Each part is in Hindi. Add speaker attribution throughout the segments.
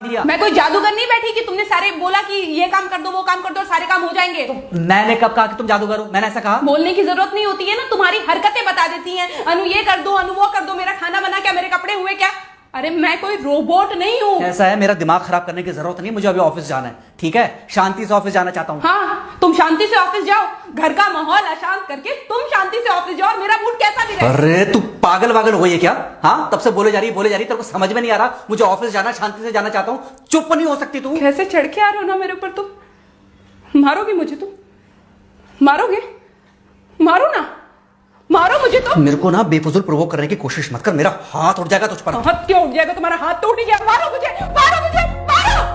Speaker 1: दिया।
Speaker 2: मैं कोई जादूगर नहीं बैठी कि तुमने सारे बोला कि ये काम कर दो वो काम कर दो और सारे काम हो जाएंगे।
Speaker 1: मैंने कब कहा कि तुम जादूगर हो? मैंने ऐसा कहा?
Speaker 2: बोलने की जरूरत नहीं होती है ना, तुम्हारी हरकतें बता देती हैं। अनु ये कर दो, अनु वो कर दो, मेरा खाना बना क्या, मेरे कपड़े हुए क्या। अरे मैं कोई रोबोट नहीं हूँ।
Speaker 1: ऐसा है, मेरा दिमाग खराब करने की जरूरत नहीं, मुझे अभी ऑफिस जाना है। ठीक है, शांति से ऑफिस जाना चाहता हूँ।
Speaker 2: हाँ, तुम शांति से ऑफिस जाओ, घर का माहौल अशांत करके तुम शांति से ऑफिस जाओ और मेरा मूड कैसा भी रहे।
Speaker 1: अरे तू पागल वागल हो गई है क्या? हाँ, तब से बोले जा रही तेरे को समझ में नहीं आ रहा। मुझे ऑफिस जाना, शांति से जाना चाहता हूँ। चुप नहीं हो सकती तू?
Speaker 2: कैसे चढ़ के आ रहे हो ना मेरे ऊपर तुम। मारोगे मुझे? तुम मारोगे? मारो ना, मारो मुझे। तो
Speaker 1: मेरे को ना बेफजूल प्रोवोक करने की कोशिश मत कर, मेरा हाथ उठ जाएगा तुझ पर।
Speaker 2: हाथ क्यों उठ जाएगा? तुम्हारा हाथ तो उठ गया। मारो मुझे, मारो मुझे, मारो।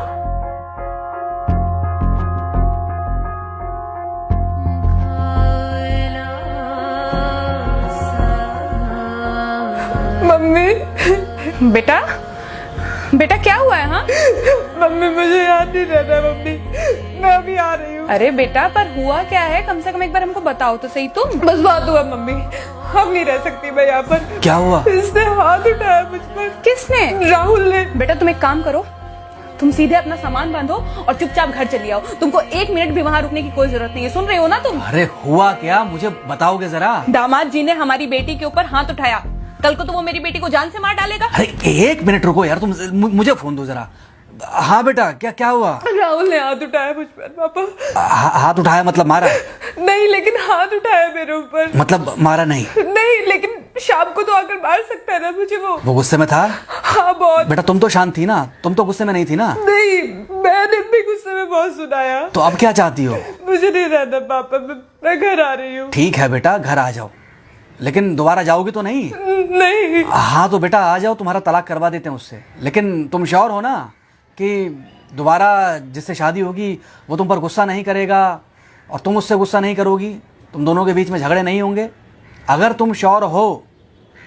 Speaker 2: मम्मी। बेटा, बेटा क्या हुआ है? हाँ
Speaker 3: मम्मी मुझे याद नहीं रहता मम्मी, मैं अभी आ रही हूँ।
Speaker 2: अरे बेटा, पर हुआ क्या है? कम से कम एक बार हमको बताओ तो सही। तुम
Speaker 3: बस बात हुआ मम्मी, हम नहीं रह सकती मैं यहाँ पर।
Speaker 1: क्या हुआ?
Speaker 3: इसने हाथ उठाया मुझ पर।
Speaker 2: किसने?
Speaker 3: राहुल ने।
Speaker 2: बेटा तुम एक काम करो, तुम सीधे अपना सामान बांधो और चुपचाप घर चली आओ। तुमको एक मिनट भी वहाँ रुकने की कोई जरूरत नहीं है। सुन रहे हो ना तुम?
Speaker 1: अरे हुआ क्या, मुझे बताओगे जरा?
Speaker 2: दामाद जी ने हमारी बेटी के ऊपर हाथ उठाया। कल को तो वो मेरी बेटी को जान से मार डालेगा।
Speaker 1: अरे एक मिनट रुको यार, तुम मुझे फोन दो जरा। हाँ बेटा, क्या हुआ?
Speaker 3: राहुल ने हाथ उठाया मुझ पर पापा।
Speaker 1: हाथ उठाया मतलब मारा?
Speaker 3: नहीं, लेकिन हाथ उठाया मेरे ऊपर।
Speaker 1: मतलब मारा नहीं?
Speaker 3: नहीं, लेकिन शाम को तो आकर मार सकता है ना मुझे वो
Speaker 1: गुस्से में था?
Speaker 3: हाँ बहुत।
Speaker 1: बेटा तुम तो शांत थी ना, तुम तो गुस्से में नहीं थी ना?
Speaker 3: नहीं, मैंने भी गुस्से में बहुत सुनाया।
Speaker 1: तो अब क्या चाहती हो?
Speaker 3: मुझे नहीं रहना पापा, मैं घर आ रही हूँ।
Speaker 1: ठीक है बेटा, घर आ जाओ, लेकिन दोबारा जाओगी तो नहीं?
Speaker 3: नहीं।
Speaker 1: हाँ तो बेटा आ जाओ, तुम्हारा तलाक करवा देते हैं उससे। लेकिन तुम श्योर हो ना कि दोबारा जिससे शादी होगी वो तुम पर गुस्सा नहीं करेगा और तुम उससे गुस्सा नहीं करोगी, तुम दोनों के बीच में झगड़े नहीं होंगे? अगर तुम श्योर हो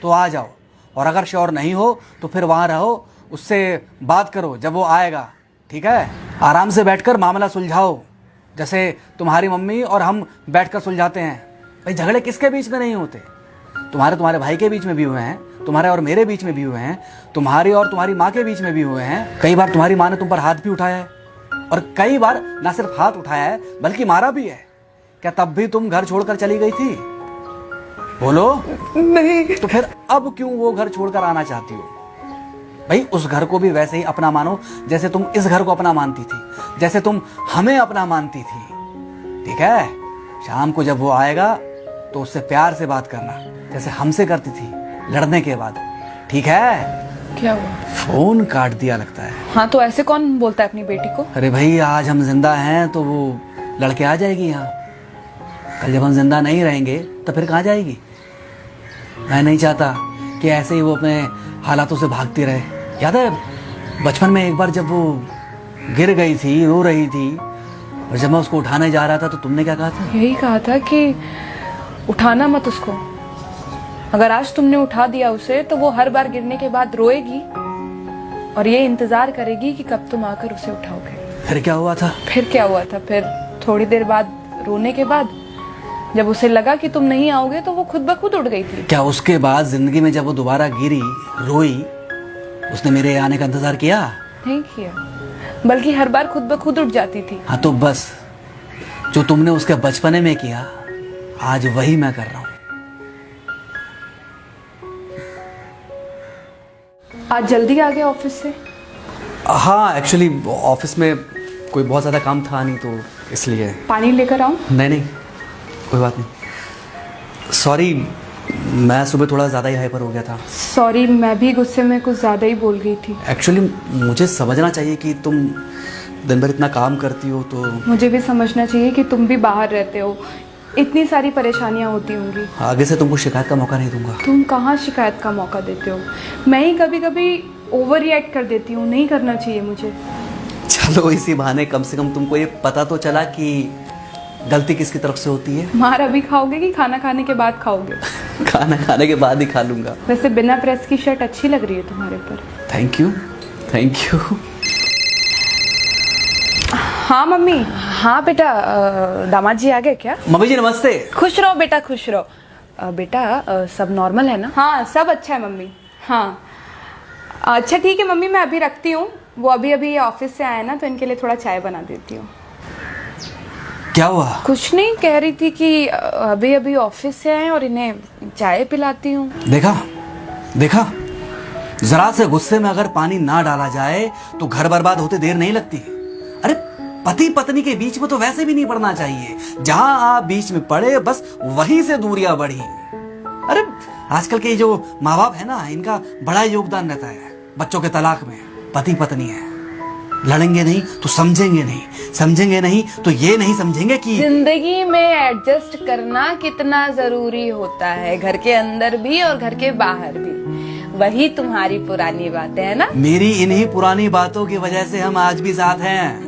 Speaker 1: तो आ जाओ, और अगर श्योर नहीं हो तो फिर वहाँ रहो, उससे बात करो जब वो आएगा। ठीक है, आराम से बैठकर मामला सुलझाओ, जैसे तुम्हारी मम्मी और हम बैठकर सुलझाते हैं। भाई झगड़े किसके बीच में नहीं होते? तुम्हारे भाई के बीच में भी हुए हैं, तुम्हारे और मेरे बीच में भी हुए हैं, तुम्हारी और तुम्हारी माँ के बीच में भी हुए हैं। कई बार तुम्हारी माँ ने तुम पर हाथ भी उठाया है, और कई बार ना सिर्फ हाथ उठाया है बल्कि मारा भी है। क्या तब भी तुम घर छोड़कर चली गई थी? बोलो।
Speaker 3: नहीं।
Speaker 1: तो फिर अब क्यों वो घर छोड़कर आना चाहती हो? भाई उस घर को भी वैसे ही अपना मानो जैसे तुम इस घर को अपना मानती थी, जैसे तुम हमें अपना मानती थी। ठीक है, शाम को जब वो आएगा तो उससे प्यार से बात करना, जैसे हमसे करती थी लड़ने के बाद। ठीक है?
Speaker 2: क्या हुआ?
Speaker 1: फोन काट दिया लगता है।
Speaker 2: हाँ तो ऐसे कौन बोलता है अपनी बेटी को?
Speaker 1: अरे भाई आज हम जिंदा हैं तो वो लड़के आ जाएगी यहाँ, कल जब हम जिंदा नहीं रहेंगे तो फिर कहाँ जाएगी? मैं नहीं चाहता कि ऐसे ही वो अपने हालातों से भागती रहे। याद है बचपन में एक बार जब वो गिर गई थी, रो रही थी, और जब मैं उसको उठाने जा रहा था तो तुमने क्या कहा था?
Speaker 2: यही कहा था कि उठाना मत उसको। अगर आज तुमने उठा दिया उसे तो वो हर बार गिरने के बाद रोएगी और ये इंतजार करेगी कि कब तुम आकर उसे उठाओगे।
Speaker 1: फिर क्या हुआ था?
Speaker 2: फिर क्या हुआ था? फिर थोड़ी देर बाद रोने के बाद जब उसे लगा कि तुम नहीं आओगे तो वो खुद ब खुद उठ गई थी।
Speaker 1: क्या उसके बाद जिंदगी में जब वो दोबारा गिरी, रोई, उसने मेरे आने का इंतजार किया?
Speaker 2: नहीं किया, बल्कि हर बार खुद ब खुद उठ जाती थी।
Speaker 1: हाँ तो बस जो तुमने उसके बचपने में किया आज वही मैं कर रहा हूँ।
Speaker 2: आज जल्दी आ गए ऑफिस से?
Speaker 1: हाँ एक्चुअली ऑफिस में कोई बहुत ज़्यादा काम था नहीं तो इसलिए।
Speaker 2: पानी लेकर आऊं?
Speaker 1: नहीं कोई बात नहीं, सॉरी, मैं सुबह थोड़ा ज़्यादा ही हाइपर हो गया था।
Speaker 2: सॉरी, मैं भी गुस्से में कुछ ज़्यादा ही बोल गई थी।
Speaker 1: एक्चुअली मुझे समझना चाहिए कि तुम दिन भर इतना काम करती हो तो।
Speaker 2: मुझे भी समझना चाहिए कि तुम भी बाहर रहते हो, इतनी सारी परेशानियां होती होंगी।
Speaker 1: आगे से तुमको शिकायत का मौका नहीं दूंगा।
Speaker 2: तुम कहाँ शिकायत का मौका देते हो? मैं ही कभी कभी ओवर रिएक्ट कर देती हूँ, नहीं करना चाहिए मुझे।
Speaker 1: चलो इसी बहाने कम से कम तुमको ये पता तो चला कि गलती किसकी तरफ से होती है।
Speaker 2: मार अभी खाओगे कि खाना खाने के बाद खाओगे?
Speaker 1: खाना खाने के बाद ही खा लूंगा।
Speaker 2: वैसे बिना प्रेस की शर्ट अच्छी लग रही है तुम्हारे पर।
Speaker 1: Thank you.
Speaker 2: हाँ मम्मी। हाँ बेटा, दामाद जी आ गए क्या?
Speaker 1: मम्मी जी नमस्ते।
Speaker 2: खुश रहो बेटा, खुश रहो। बेटा सब नॉर्मल है ना? हाँ सब अच्छा है मम्मी। हाँ अच्छा ठीक है मम्मी, मैं अभी रखती हूँ, वो अभी अभी ऑफिस से आए ना, तो इनके लिए थोड़ा चाय बना देती हूँ।
Speaker 1: क्या हुआ?
Speaker 2: कुछ नहीं, कह रही थी कि अभी अभी ऑफिस से आए और इन्हें चाय पिलाती हूँ।
Speaker 1: देखा देखा, जरा से गुस्से में अगर पानी ना डाला जाए तो घर बर्बाद होते देर नहीं लगती। अरे पति पत्नी के बीच में तो वैसे भी नहीं पड़ना चाहिए, जहां आप बीच में पड़े बस वहीं से दूरियां बढ़ी। अरे आजकल के जो माँ बाप है ना, इनका बड़ा योगदान रहता है बच्चों के तलाक में। पति पत्नी है, लड़ेंगे नहीं तो समझेंगे नहीं, समझेंगे नहीं तो ये नहीं समझेंगे कि
Speaker 2: जिंदगी में एडजस्ट करना कितना जरूरी होता है, घर के अंदर भी और घर के बाहर भी। वही तुम्हारी पुरानी बातें है ना।
Speaker 1: मेरी इन्हीं पुरानी बातों की वजह से हम आज भी साथ हैं।